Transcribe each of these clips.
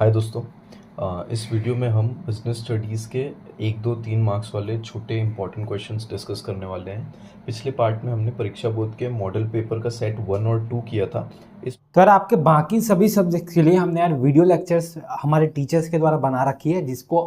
हाय दोस्तों। इस वीडियो में हम बिजनेस स्टडीज़ के 1, 2, 3 मार्क्स वाले छोटे इंपॉर्टेंट क्वेश्चंस डिस्कस करने वाले हैं। पिछले पार्ट में हमने परीक्षा बोर्ड के मॉडल पेपर का सेट 1 और 2 किया था। इस तो यार आपके बाकी सभी सब्जेक्ट के लिए हमने यार वीडियो लेक्चर्स हमारे टीचर्स के द्वारा बना रखी है, जिसको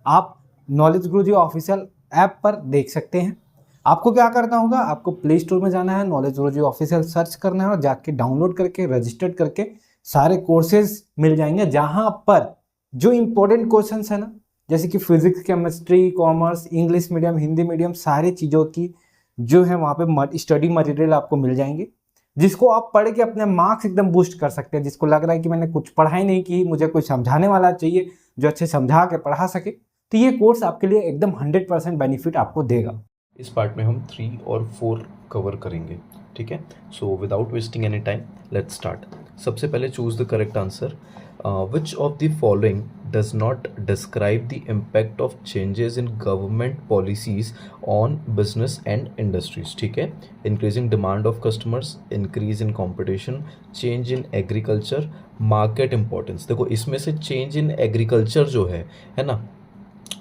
आप नॉलेज गुरुजी ऑफिशियल ऐप पर देख सकते हैं। आपको क्या करना होगा, आपको प्ले स्टोर में जाना है, नॉलेज गुरुजी ऑफिशियल सर्च करना है और जाके डाउनलोड करके रजिस्टर्ड करके सारे कोर्सेज मिल जाएंगे, जहां पर जो इम्पोर्टेंट क्वेश्चन है ना, जैसे कि physics, chemistry, commerce, English medium, Hindi medium, सारी चीज़ों की जो है वहाँ पे स्टडी मटेरियल आपको मिल जाएंगे, जिसको आप पढ़ के अपने मार्क्स एकदम बूस्ट कर सकते हैं। जिसको लग रहा है कि मैंने कुछ पढ़ाई नहीं की, मुझे कोई समझाने वाला चाहिए जो अच्छे समझा के पढ़ा सके, तो ये कोर्स आपके लिए एकदम 100% बेनिफिट आपको देगा। इस पार्ट में हम 3 और 4 कवर करेंगे, ठीक है। So without wasting any time let's start. सबसे पहले choose the correct answer. Which of the following does not describe the impact of changes in government policies on business and industries, ठीक है। increasing demand of customers, increase in competition, change in agriculture, market importance। देखो इसमें से change in agriculture जो है ना,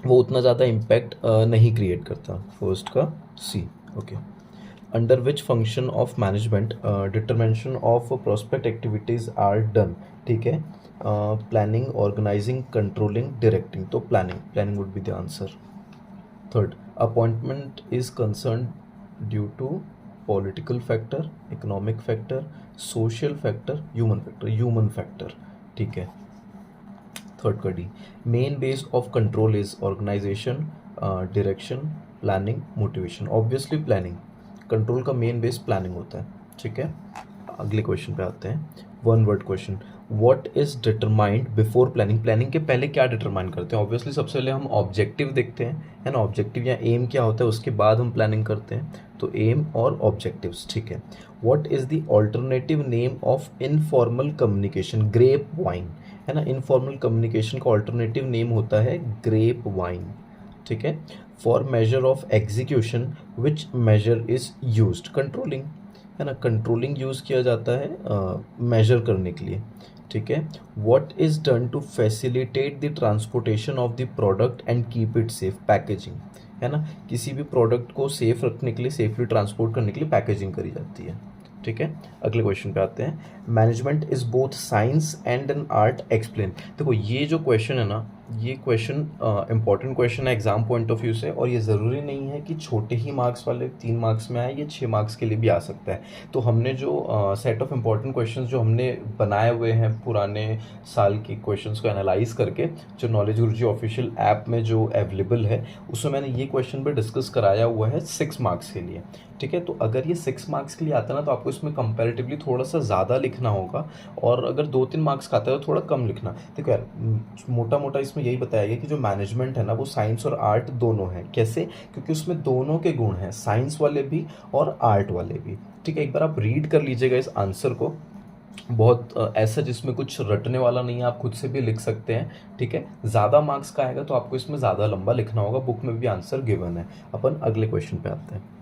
वो उतना ज़्यादा इम्पैक्ट नहीं क्रिएट करता। फर्स्ट का C, okay. Under which function of management determination of prospect activities are done, ठीक है। Planning, organising, controlling, directing. तो planning would be the answer. Third, appointment is concern due to political factor, economic factor, social factor, human factor, ठीक है। Third का D, main base of control is organisation, direction, planning, motivation. Obviously planning, control का main base planning होता है, ठीक है। अगले question पे आते हैं। One word question, what is determined before planning. Planning के पहले क्या डिटरमाइन करते हैं? ऑब्वियसली सबसे पहले हम ऑब्जेक्टिव देखते हैं, है ना। ऑब्जेक्टिव या एम क्या होता है, उसके बाद हम प्लानिंग करते हैं। तो एम और ऑब्जेक्टिव्स, ठीक है। What is the alternative name of informal communication? Grapevine, है ना। इनफॉर्मल कम्युनिकेशन का ऑल्टरनेटिव नेम होता है ग्रेप वाइन, ठीक है। For measure of execution which measure is used? Controlling, है ना। कंट्रोलिंग यूज़ किया जाता है मेजर करने के लिए, ठीक है। What is done to facilitate the transportation of the product and keep it safe? Packaging, है ना। किसी भी प्रोडक्ट को सेफ रखने के लिए, सेफली ट्रांसपोर्ट करने के लिए पैकेजिंग करी जाती है, ठीक है। अगले क्वेश्चन पे आते हैं। Management is both science and an art, explain. देखो ये जो क्वेश्चन है ना, ये क्वेश्चन इंपॉर्टेंट क्वेश्चन है एग्जाम पॉइंट ऑफ व्यू से, और ये ज़रूरी नहीं है कि छोटे ही मार्क्स वाले 3 मार्क्स में आए, ये 6 मार्क्स के लिए भी आ सकता है। तो हमने जो सेट ऑफ इंपॉर्टेंट क्वेश्चन जो हमने बनाए हुए हैं पुराने साल के क्वेश्चन को एनालाइज करके, जो नॉलेज गुरुजी ऑफिशियल ऐप में जो अवेलेबल है, उसमें मैंने ये क्वेश्चन पर डिस्कस कराया हुआ है 6 मार्क्स के लिए, ठीक है। तो अगर ये 6 मार्क्स के लिए आता है ना, तो आपको इसमें कंपैरेटिवली थोड़ा सा ज़्यादा लिखना होगा, और अगर 2-3 मार्क्स का आता है तो थोड़ा कम लिखना। देखो यार, मोटा मोटा इसमें यही बताया गया कि जो मैनेजमेंट है ना, वो साइंस और आर्ट दोनों है। कैसे? क्योंकि उसमें दोनों के गुण हैं, साइंस वाले भी और आर्ट वाले भी, ठीक है। एक बार आप रीड कर लीजिएगा इस आंसर को, बहुत ऐसा जिसमें कुछ रटने वाला नहीं है, आप खुद से भी लिख सकते हैं, ठीक है। ज़्यादा मार्क्स का आएगा तो आपको इसमें ज़्यादा लंबा लिखना होगा, बुक में भी आंसर गिवन है। अपन अगले क्वेश्चन पे आते हैं।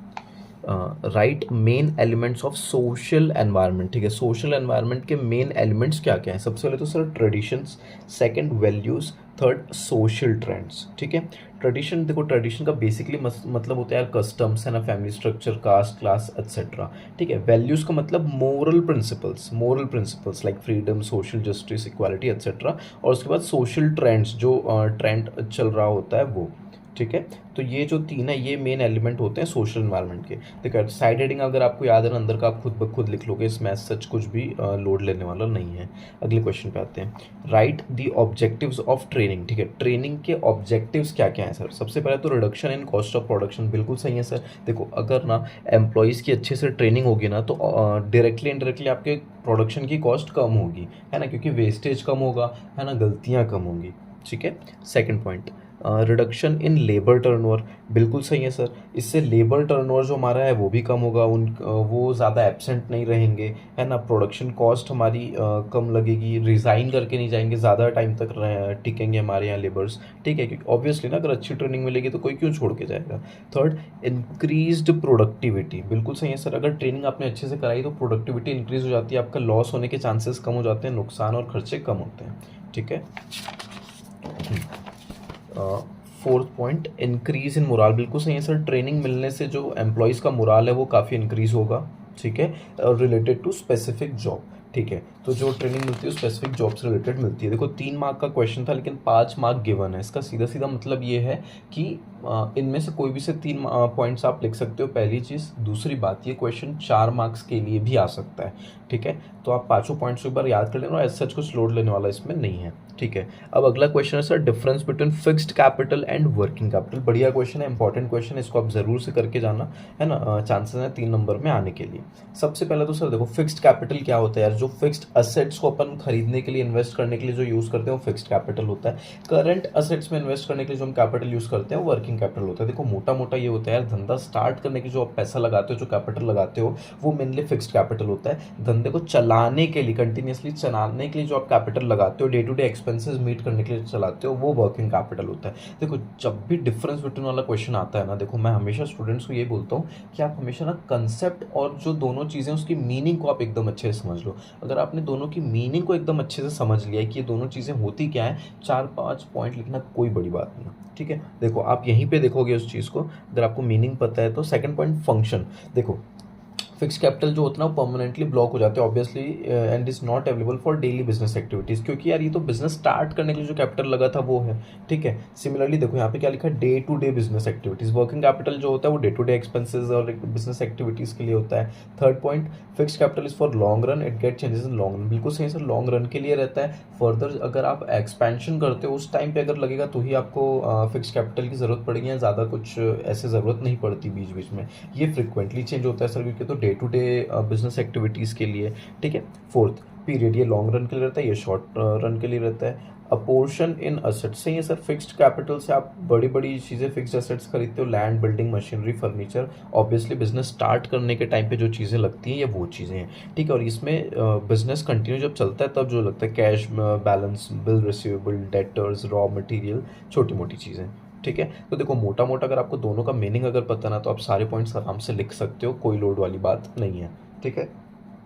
Right main elements of social environment, ठीक है। सोशल एनवायरनमेंट के मेन एलिमेंट्स क्या क्या हैं? सबसे पहले तो sir traditions, second values, third social trends, ठीक है। ट्रेडिशन, देखो ट्रेडिशन का बेसिकली मतलब होता है यार कस्टम्स, है ना, family structure, caste, class, etcetera, ठीक है। वैल्यूज़ का मतलब moral principles like freedom, social justice, equality, etcetera. और उसके बाद सोशल ट्रेंड्स, जो ट्रेंड चल रहा होता है वो, ठीक है। तो ये जो 3 है, ये मेन एलिमेंट होते हैं सोशल एनवायरनमेंट के। देखो साइड हेडिंग अगर आपको याद है ना, अंदर का आप खुद ब खुद लिख लोगे, इसमें सच कुछ भी लोड लेने वाला नहीं है। अगले क्वेश्चन पे आते हैं। Right the objectives of training, ठीक है। ट्रेनिंग के ऑब्जेक्टिव्स क्या क्या हैं सर? सबसे पहले तो reduction in cost of production, बिल्कुल सही है सर। देखो अगर ना एम्प्लॉयज़ की अच्छे से ट्रेनिंग होगी ना, तो डायरेक्टली इनडायरेक्टली आपके प्रोडक्शन की कॉस्ट कम होगी, है ना, क्योंकि वेस्टेज कम होगा, है ना, गलतियाँ कम होंगी, ठीक है। Second point, reduction in labour turnover, बिल्कुल सही है सर। इससे लेबर टर्नओवर जो हमारा है वो भी कम होगा, वो ज़्यादा एब्सेंट नहीं रहेंगे, है ना। प्रोडक्शन कॉस्ट हमारी कम लगेगी, रिज़ाइन करके नहीं जाएंगे, ज़्यादा टाइम तक टिकेंगे हमारे यहाँ लेबर्स, ठीक है। क्योंकि ऑब्वियसली ना, अगर अच्छी ट्रेनिंग मिलेगी तो कोई क्यों छोड़ के जाएगा। थर्ड, इंक्रीज्ड प्रोडक्टिविटी, बिल्कुल सही है सर। अगर ट्रेनिंग आपने अच्छे से कराई तो प्रोडक्टिविटी इंक्रीज हो जाती है, आपका लॉस होने के चांसेस कम हो जाते हैं, नुकसान और खर्चे कम होते हैं, ठीक है। Fourth point, increase in morale, बिल्कुल सही है सर। ट्रेनिंग मिलने से जो एम्प्लॉयज़ का मोराल है वो काफ़ी इंक्रीज होगा, ठीक है, रिलेटेड टू स्पेसिफिक जॉब, ठीक है। तो जो ट्रेनिंग मिलती है स्पेसिफिक जॉब से रिलेटेड मिलती है। देखो 3 मार्क का क्वेश्चन था लेकिन 5 मार्क गिवन है। इसका सीधा सीधा मतलब ये है कि इनमें से कोई भी से 3 पॉइंट्स आप लिख सकते हो, पहली चीज़। दूसरी बात, ये क्वेश्चन 4 मार्क्स के लिए भी आ सकता है, ठीक है। तो आप पाँचों पॉइंट्स एक बार याद कर लेना, एज सच कुछ लोड लेने वाला इसमें नहीं है, ठीक है। अब अगला क्वेश्चन है sir, difference between fixed capital and working capital. बढ़िया क्वेश्चन है, इंपॉर्टेंट क्वेश्चन है, इसको आप जरूर से करके जाना, है ना। चांसेस हैं 3 नंबर में आने के लिए। सबसे पहले तो सर देखो, फिक्स्ड कैपिटल क्या होता है यार? जो फिक्स्ड असेट्स को अपन खरीदने के लिए, इन्वेस्ट करने के लिए जो यूज करते हैं वो फिक्स्ड कैपिटल होता है। करंट असेट्स में इन्वेस्ट करने के लिए जो हम कैपिटल यूज करते हैं वो वर्किंग कैपिटल होता है। देखो मोटा मोटा ये होता है यार, धंधा स्टार्ट करने के जो आप पैसा लगाते हो, जो कैपिटल लगाते हो, वो मेनली फिक्स्ड कैपिटल होता है। धंधे को चलाने के लिए, कंटिन्यूसली चलाने के लिए जो आप कैपिटल लगाते हो, day to day expenses meet करने के लिए चलाते हो, वो वर्किंग कैपिटल होता है। देखो जब भी डिफरेंस बिटवीन वाला क्वेश्चन आता है ना, देखो मैं हमेशा स्टूडेंट्स को ये बोलता हूँ कि आप हमेशा ना कंसेप्ट और जो दोनों चीज़ें उसकी मीनिंग को आप एकदम अच्छे से समझ लो। अगर आपने दोनों की मीनिंग को एकदम अच्छे से समझ लिया है कि ये दोनों चीज़ें होती क्या है, 4-5 पॉइंट लिखना कोई बड़ी बात नहीं, ठीक है। देखो आप यहीं पे देखोगे उस चीज़ को, अगर आपको मीनिंग पता है तो। Second point, function. देखो फिक्स कैपिटल जो होता है ना वो परमानेंटली ब्लॉक हो जाते हैं obviously, and is not available for daily business activities, क्योंकि यार ये तो बिजनेस स्टार्ट करने के लिए जो कैपिटल लगा था वो है, ठीक है। सिमिलरली देखो यहाँ पे क्या लिखा है, day to day business activities. Working capital जो होता है वो डे टू डे एक्सपेंसेस और बिजनेस एक्टिविटीज़ के लिए होता है। Third point, fix capital is for long run, it get changes in long run. बिल्कुल सही सर, लॉन्ग रन के लिए रहता है। फर्दर अगर आप एक्सपेंशन करते हो उस टाइम पे अगर लगेगा तो ही आपको फिक्स कैपिटल की ज़रूरत पड़ेगी, या ज़्यादा कुछ ऐसे ज़रूरत नहीं पड़ती बीच बीच में। ये फ्रिक्वेंटली चेंज होता है सर, क्योंकि तो day to day business activities के लिए, ठीक है। फोर्थ, पीरियड, ये लॉन्ग रन के लिए रहता है, ये शॉर्ट रन के लिए रहता है। अ पोर्शन इन असेट्स, सही है सर। फिक्स्ड कैपिटल से आप बड़ी बड़ी चीज़ें, फिक्स्ड असेट्स खरीदते हो, land, building, machinery, furniture. Obviously business start करने के टाइम पे जो चीज़ें लगती हैं ये वो चीज़ें हैं, ठीक है। और इसमें बिजनेस कंटिन्यू जब चलता है तब जो लगता है cash balance, bill receivable, debtors, raw material, छोटी मोटी चीज़ें, ठीक है। तो देखो मोटा मोटा अगर आपको दोनों का मीनिंग अगर पता ना, तो आप सारे पॉइंट्स आराम से लिख सकते हो, कोई लोड वाली बात नहीं है, ठीक है।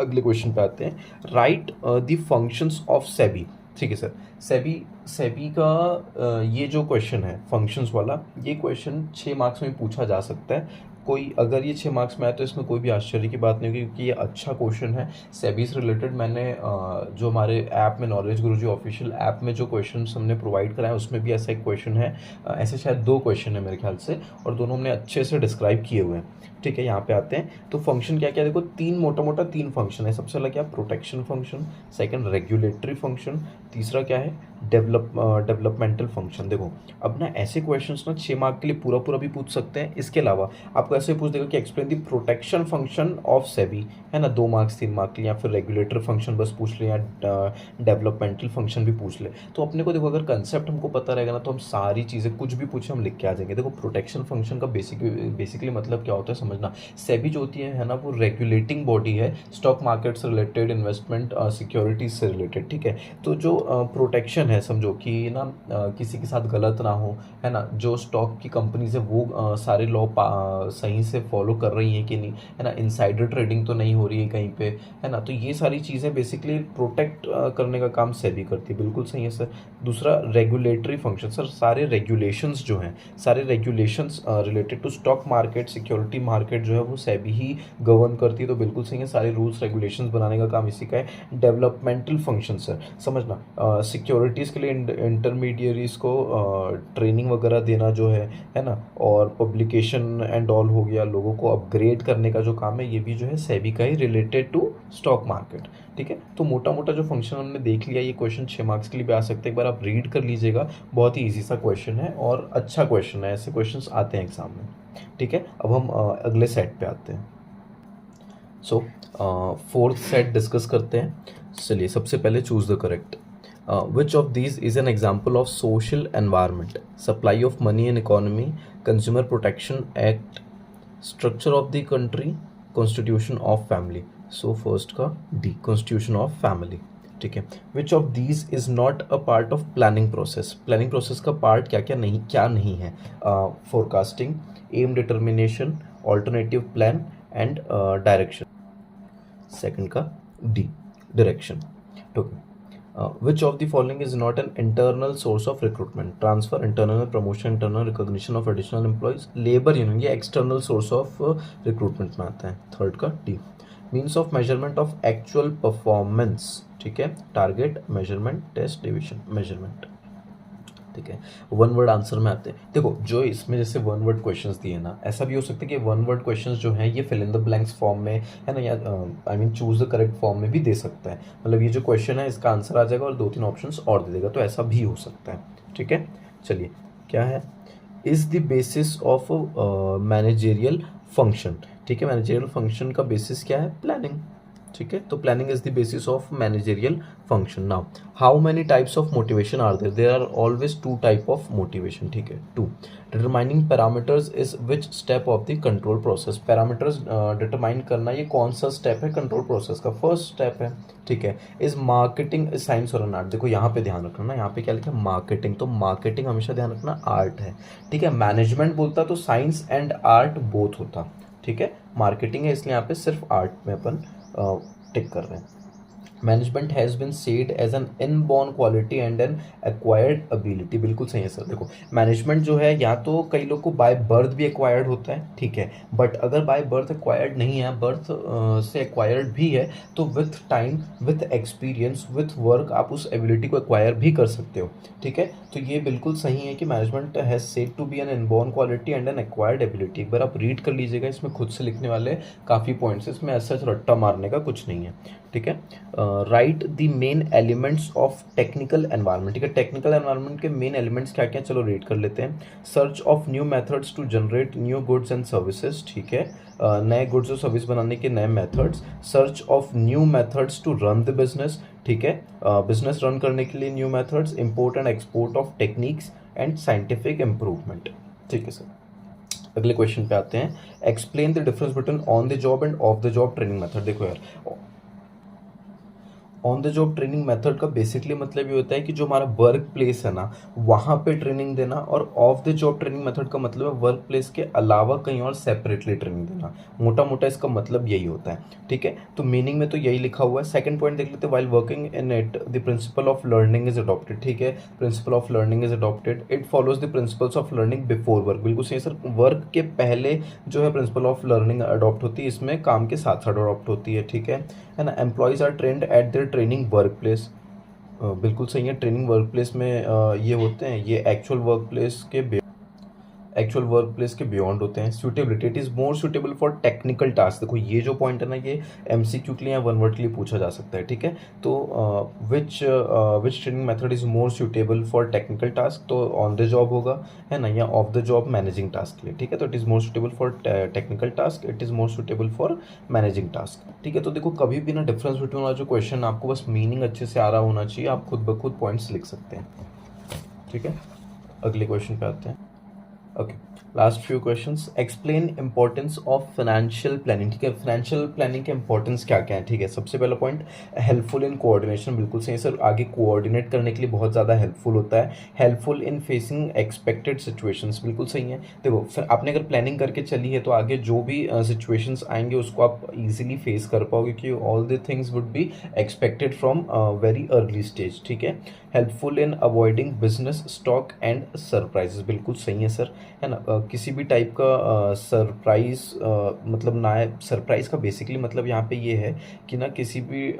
अगले क्वेश्चन पे आते हैं, right the functions of SEBI, ठीक है सर। सेबी सेबी का ये जो क्वेश्चन है फंक्शंस वाला, ये क्वेश्चन 6 मार्क्स में पूछा जा सकता है। कोई अगर ये 6 मार्क्स में आए तो इसमें कोई भी आश्चर्य की बात नहीं होगी, क्योंकि ये अच्छा क्वेश्चन है। सेबी से रिलेटेड मैंने जो हमारे ऐप में, नॉलेज गुरुजी ऑफिशियल ऐप में जो क्वेश्चन हमने प्रोवाइड कराया उसमें भी ऐसा एक क्वेश्चन है। ऐसे शायद 2 क्वेश्चन है मेरे ख्याल से, और दोनों हमने अच्छे से डिस्क्राइब किए हुए हैं, ठीक है। यहाँ पे आते हैं तो फंक्शन क्या क्या, देखो 3 मोटा मोटा 3 फंक्शन है। सबसे पहला क्या, protection function. Second, regulatory function. तीसरा क्या है, डेवलपमेंटल फंक्शन। देखो अब ना ऐसे क्वेश्चंस ना 6 मार्क के लिए पूरा पूरा भी पूछ सकते हैं। इसके अलावा आपको ऐसे पूछ देगा कि explain the protection function of SEBI, है ना, 2 मार्क्स 3 मार्क के लिए। या फिर रेगुलेटरी फंक्शन बस पूछ ले, या डेवलपमेंटल फंक्शन भी पूछ ले। तो अपने को देखो अगर कंसेप्ट हमको पता रहेगा ना तो हम सारी चीज़ें कुछ भी पूछे हम लिख के आ जाएंगे। देखो प्रोटेक्शन फंक्शन का बेसिकली मतलब क्या होता है समझना। सेबी जो होती है ना, वो रेगुलेटिंग बॉडी है, स्टॉक मार्केट से रिलेटेड, इन्वेस्टमेंट सिक्योरिटीज से रिलेटेड, ठीक है। तो जो प्रोटेक्शन है समझो कि ना किसी के साथ गलत ना हो, है ना, जो स्टॉक की कंपनीज है वो सारे लॉ सही से फॉलो कर रही हैं कि नहीं, है ना, इनसाइडर ट्रेडिंग तो नहीं हो रही है कहीं पे, है ना। तो ये सारी चीज़ें बेसिकली प्रोटेक्ट करने का काम सेबी करती है, बिल्कुल सही है सर। दूसरा, रेगुलेटरी फंक्शन, सर सारे रेगुलेशंस जो हैं, सारे regulations related to stock market, security market जो है वो सेबी ही गवर्न करती है, तो बिल्कुल सही है। सारे रूल्स रेगुलेशंस बनाने का काम इसी का है। डेवलपमेंटल फंक्शन सर समझना, सिक्योरिटीज़ के लिए इंटरमीडियरीज को ट्रेनिंग वगैरह देना जो है ना, और पब्लिकेशन एंड ऑल हो गया, लोगों को अपग्रेड करने का जो काम है ये भी जो है सेबी का ही, रिलेटेड टू स्टॉक मार्केट, ठीक है। तो मोटा मोटा जो फंक्शन हमने देख लिया, ये क्वेश्चन 6 मार्क्स के लिए भी आ सकते हैं, एक बार आप रीड कर लीजिएगा, बहुत ही ईजी सा क्वेश्चन है और अच्छा क्वेश्चन है, ऐसे क्वेश्चंस आते हैं एग्जाम में, ठीक है। अब हम अगले सेट पे आते हैं। सो फोर्थ सेट डिस्कस करते हैं। चलिए सबसे पहले choose the correct. Which of these is an example of social environment? Supply of money and economy, Consumer Protection Act, structure of the country, constitution of family. So first का D, constitution of family, ठीक है। Which of these is not a part of planning process? Planning process का part क्या नहीं है? Forecasting, aim determination, alternative plan and direction. Second का D, direction, ठीक है। Which of the following is not an internal source of recruitment? Transfer, internal promotion, internal recognition of additional employees, labour union, ये external source of recruitment में आता है। Third का D. Means of measurement of actual performance, ठीक है, target, measurement, test, division, measurement, ठीक है। One word answer में आते हैं। देखो जो इसमें जैसे वन वर्ड क्वेश्चंस दिए ना, ऐसा भी हो सकता है कि वन वर्ड क्वेश्चंस जो हैं ये fill in the blanks form में है ना, या I mean choose the correct form में भी दे सकता है। मतलब ये जो क्वेश्चन है इसका आंसर आ जाएगा और 2-3 ऑप्शंस और दे देगा, तो ऐसा भी हो सकता है, ठीक है। चलिए क्या है, is the basis of managerial function, ठीक है। मैनेजेरियल फंक्शन का बेसिस क्या है? प्लानिंग, ठीक है। तो planning is the basis of managerial function. Now how many types of motivation are there? There are always 2 type of motivation, ठीक है, 2। Determining parameters is which step of the control process? Parameters determine करना ये कौन सा step है control process का? First step है, ठीक है। इज मार्केटिंग साइंस और एन आर्ट? देखो यहाँ पे ध्यान रखना ना, यहाँ पे क्या लिखा है? मार्केटिंग, तो मार्केटिंग हमेशा ध्यान रखना आर्ट है, ठीक है। मैनेजमेंट बोलता तो साइंस एंड आर्ट बोथ होता, ठीक है। मार्केटिंग है इसलिए यहाँ पे सिर्फ आर्ट में अपन टिक कर रहे हैं। Management has been said as an inborn quality and an acquired ability, बिल्कुल सही है सर। देखो मैनेजमेंट जो है या तो कई लोग को बाय बर्थ भी एक्वायर्ड होता है, ठीक है, बट अगर बाय बर्थ एक्वायर्ड नहीं है, बर्थ से एक्वायर्ड भी है, तो with time, with experience, with work आप उस एबिलिटी को एक्वायर भी कर सकते हो, ठीक है। तो ये बिल्कुल सही है कि management has said to be an inborn quality and an acquired ability. एक बार आप रीड कर लीजिएगा, इसमें खुद से लिखने वाले काफ़ी पॉइंट्स, इसमें ऐसा रट्टा मारने का कुछ नहीं है, ठीक है। Write the main elements of technical environment, ठीक है। टेक्निकल एनवायरनमेंट के मेन एलिमेंट्स क्या क्या, चलो रीड कर लेते हैं। Search of new methods to generate new goods and services, ठीक है, नए गुड्स और सर्विस बनाने के नए methods. Search of new methods to run the business, ठीक है, बिजनेस रन करने के लिए new methods. Import and export of techniques and scientific improvement, ठीक है सर। अगले क्वेश्चन पे आते हैं। Explain the difference between on the job end of the job training method. देखो यार, on the job training method का बेसिकली मतलब ये होता है कि जो हमारा वर्क प्लेस है ना वहाँ पे ट्रेनिंग देना, और off the job training method का मतलब है वर्क प्लेस के अलावा कहीं और सेपरेटली ट्रेनिंग देना। मोटा मोटा इसका मतलब यही होता है, ठीक है। तो मीनिंग में तो यही लिखा हुआ है। सेकंड पॉइंट देख लेते हैं। While working in it the principle of learning is adopted, ठीक है, principle of learning is adopted. It follows the principles of learning before work, बिल्कुल सही सर। वर्क के पहले जो है प्रिंसिपल ऑफ लर्निंग अडॉप्ट होती है, इसमें काम के साथ साथ अडॉप्ट होती है, ठीक है ना। Employees are trained at their training work place, बिल्कुल सही है। ट्रेनिंग वर्क प्लेस में ये होते हैं, ये एक्चुअल वर्क प्लेस के बियॉन्ड होते हैं। Suitability, it is more suitable for technical task. देखो ये जो पॉइंट है ना, ये एमसीक्यू के लिए या वन वर्ड के लिए पूछा जा सकता है, ठीक है। तो which training method is more suitable for technical task, तो ऑन द जॉब होगा, है ना, या off the job managing task के लिए, ठीक है। तो it is more suitable for technical task, it is more suitable for managing task, ठीक है। तो देखो कभी भी ना डिफरेंस बिटवीन वाला जो क्वेश्चन, आपको बस मीनिंग अच्छे से आ रहा होना चाहिए, आप खुद ब खुद पॉइंट्स लिख सकते हैं, ठीक है। अगले क्वेश्चन पे आते हैं। Okay, last few questions. Explain importance of financial planning, ठीक है। फाइनेंशियल प्लानिंग के इंपॉर्टेंस क्या क्या है, ठीक है। सबसे पहला पॉइंट, हेल्पफुल इन कोऑर्डिनेशन, बिल्कुल सही सर। आगे कोऑर्डिनेट करने के लिए बहुत ज़्यादा हेल्पफुल होता है। Helpful in facing expected situations, बिल्कुल सही है। देखो फिर आपने अगर प्लानिंग करके चली है तो आगे जो भी सिचुएशंस आएंगे उसको आप इजीली फेस कर पाओगे, क्योंकि all the things would be expected from very early stage, ठीक है। Helpful in avoiding business stock and surprises, बिल्कुल सही है सर, है ना। किसी भी टाइप का सरप्राइज मतलब ना है। सरप्राइज का बेसिकली मतलब यहाँ पे ये है कि ना किसी भी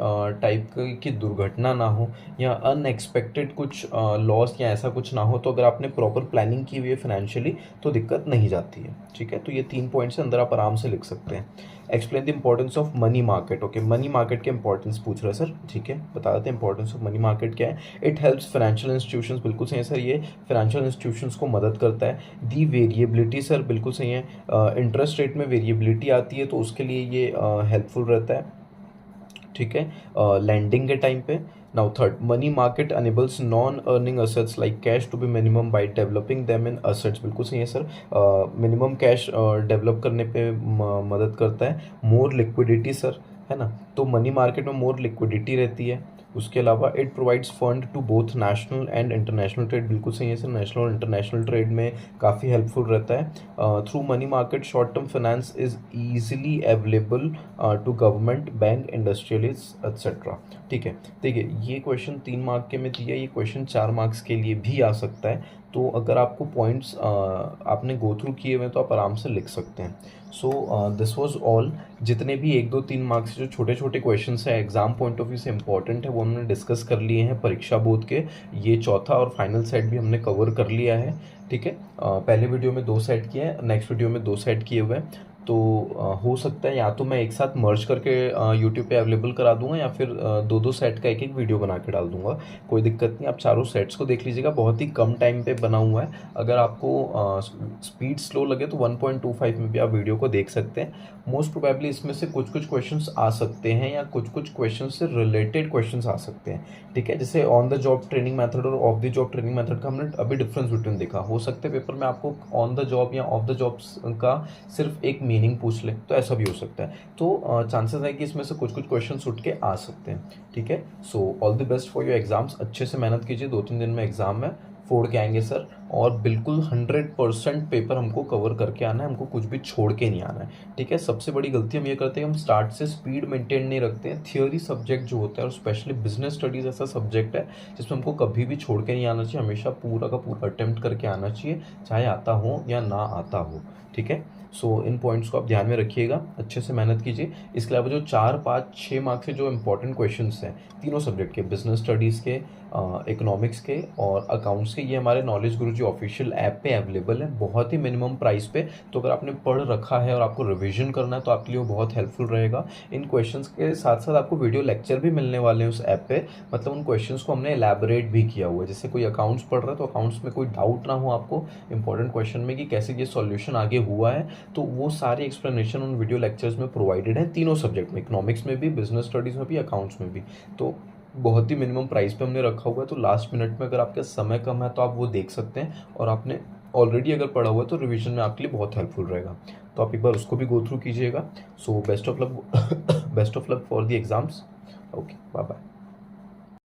टाइप की दुर्घटना ना हो या अनएक्सपेक्टेड कुछ लॉस या ऐसा कुछ ना हो, तो अगर आपने प्रॉपर प्लानिंग की हुई है फाइनेंशियली तो दिक्कत नहीं जाती है, ठीक है। तो ये 3 पॉइंट्स अंदर आप आराम से लिख सकते हैं। Explain the importance of money market, okay. Money market के इंपॉर्टेंस पूछ रहा है सर, ठीक है, बता देते हैं इंपॉर्टेंस ऑफ मनी मार्केट क्या है। इट हेल्प्स फाइनेंशियल इंस्टीट्यूशंस, बिल्कुल सही है सर, ये फाइनेंशियल इंस्टीट्यूशंस को मदद करता है। दी वेरिएबिलिटी, सर बिल्कुल सही है। इंटरेस्ट रेट में वेरिएबिलिटी आती है तो उसके लिए ये हेल्पफुल रहता है, ठीक है, लैंडिंग के टाइम पे। Now third, money market enables non earning assets like cash to be minimum by developing them in assets, बिल्कुल सही है सर। मिनिमम कैश डेवलप करने पे मदद करता है। मोर लिक्विडिटी सर, है ना, तो मनी मार्केट में मोर लिक्विडिटी रहती है, उसके अलावा it provides fund to both national and international trade, बिल्कुल सही है सर, नेशनल और इंटरनेशनल ट्रेड में काफ़ी हेल्पफुल रहता है। Through money market short term finance is easily available to government, bank, industrialist etcetera. ठीक है, देखिए ये क्वेश्चन 3 मार्क के में दिया, ये क्वेश्चन 4 मार्क्स के लिए भी आ सकता है। तो अगर आपको पॉइंट्स आपने गो थ्रू किए हुए तो आप आराम से लिख सकते हैं। So this was all. जितने भी 1, 2, 3 मार्क्स जो छोटे छोटे क्वेश्चन हैं एग्जाम पॉइंट ऑफ व्यू से इंपॉर्टेंट है वो हमने डिस्कस कर लिए हैं परीक्षा बोर्ड के। ये चौथा और फाइनल सेट भी हमने कवर कर लिया है। ठीक है, पहले वीडियो में 2 सेट किए हैं, नेक्स्ट वीडियो में 2 सेट किए हुए हैं। तो हो सकता है या तो मैं एक साथ मर्ज करके यूट्यूब पे अवेलेबल करा दूंगा या फिर 2-2 सेट का एक वीडियो बना के डाल दूंगा, कोई दिक्कत नहीं। आप चारों सेट्स को देख लीजिएगा, बहुत ही कम टाइम पे बना हुआ है। अगर आपको स्पीड स्लो लगे तो 1.25 में भी आप वीडियो को देख सकते हैं। मोस्ट प्रोबेबली इसमें से कुछ कुछ क्वेश्चंस आ सकते हैं या कुछ कुछ क्वेश्चन से रिलेटेड क्वेश्चंस आ सकते हैं। ठीक है, जैसे on the job training method और off the job training method का हमने अभी डिफरेंस बिटवीन देखा। हो सकता है पेपर में आपको ऑन द जॉब या ऑफ द जॉब का सिर्फ एक मीनिंग पूछ ले, तो ऐसा भी हो सकता है। तो चांसेस है कि इसमें से कुछ कुछ क्वेश्चन उठ के आ सकते हैं। ठीक है, so all the best for your exams. अच्छे से मेहनत कीजिए, 2-3 दिन में एग्जाम है, फोड़ के आएंगे सर। और बिल्कुल 100% पेपर हमको कवर करके आना है, हमको कुछ भी छोड़ के नहीं आना है। ठीक है, सबसे बड़ी गलती हम ये करते हैं, हम स्टार्ट से स्पीड मेंटेन नहीं रखते हैं। थियोरी सब्जेक्ट जो होता है और स्पेशली बिजनेस स्टडीज ऐसा सब्जेक्ट है जिसमें हमको कभी भी छोड़ के नहीं आना चाहिए, हमेशा पूरा का पूरा अटेम्प्ट करके आना चाहिए, चाहे आता हो या ना आता हो। ठीक है, सो इन पॉइंट्स को आप ध्यान में रखिएगा, अच्छे से मेहनत कीजिए। इसके अलावा जो 4, 5, 6 मार्क्स के जो इंपॉर्टेंट क्वेश्चंस हैं तीनों सब्जेक्ट के, बिजनेस स्टडीज़ के, इकोनॉमिक्स के और अकाउंट्स के, ये हमारे नॉलेज गुरुजी ऑफिशियल ऐप पे अवेलेबल है, बहुत ही मिनिमम प्राइस पे। तो अगर आपने पढ़ रखा है और आपको रिवीजन करना है तो आपके लिए वो बहुत हेल्पफुल रहेगा। इन क्वेश्चंस के साथ साथ आपको वीडियो लेक्चर भी मिलने वाले हैं उस ऐप पे, मतलब उन क्वेश्चंस को हमने एलैबोरेट भी किया हुआ है। जैसे कोई अकाउंट्स पढ़ रहा है तो अकाउंट्स में कोई डाउट ना हो आपको इंपॉर्टेंट क्वेश्चन में कि कैसे ये सॉल्यूशन आगे हुआ है, तो वो सारी एक्सप्लेनेशन उन वीडियो लेक्चर्स में प्रोवाइडेड है, तीनों सब्जेक्ट में, इकोनॉमिक्स में भी, बिजनेस स्टडीज़ में भी, अकाउंट्स में भी। तो बहुत ही मिनिमम प्राइस पे हमने रखा हुआ है, तो लास्ट मिनट में अगर आपका समय कम है तो आप वो देख सकते हैं, और आपने ऑलरेडी अगर पढ़ा हुआ है तो रिवीजन में आपके लिए बहुत हेल्पफुल रहेगा। तो आप एक बार उसको भी गो थ्रू कीजिएगा। So best of luck best of luck for the exams. Okay, bye bye.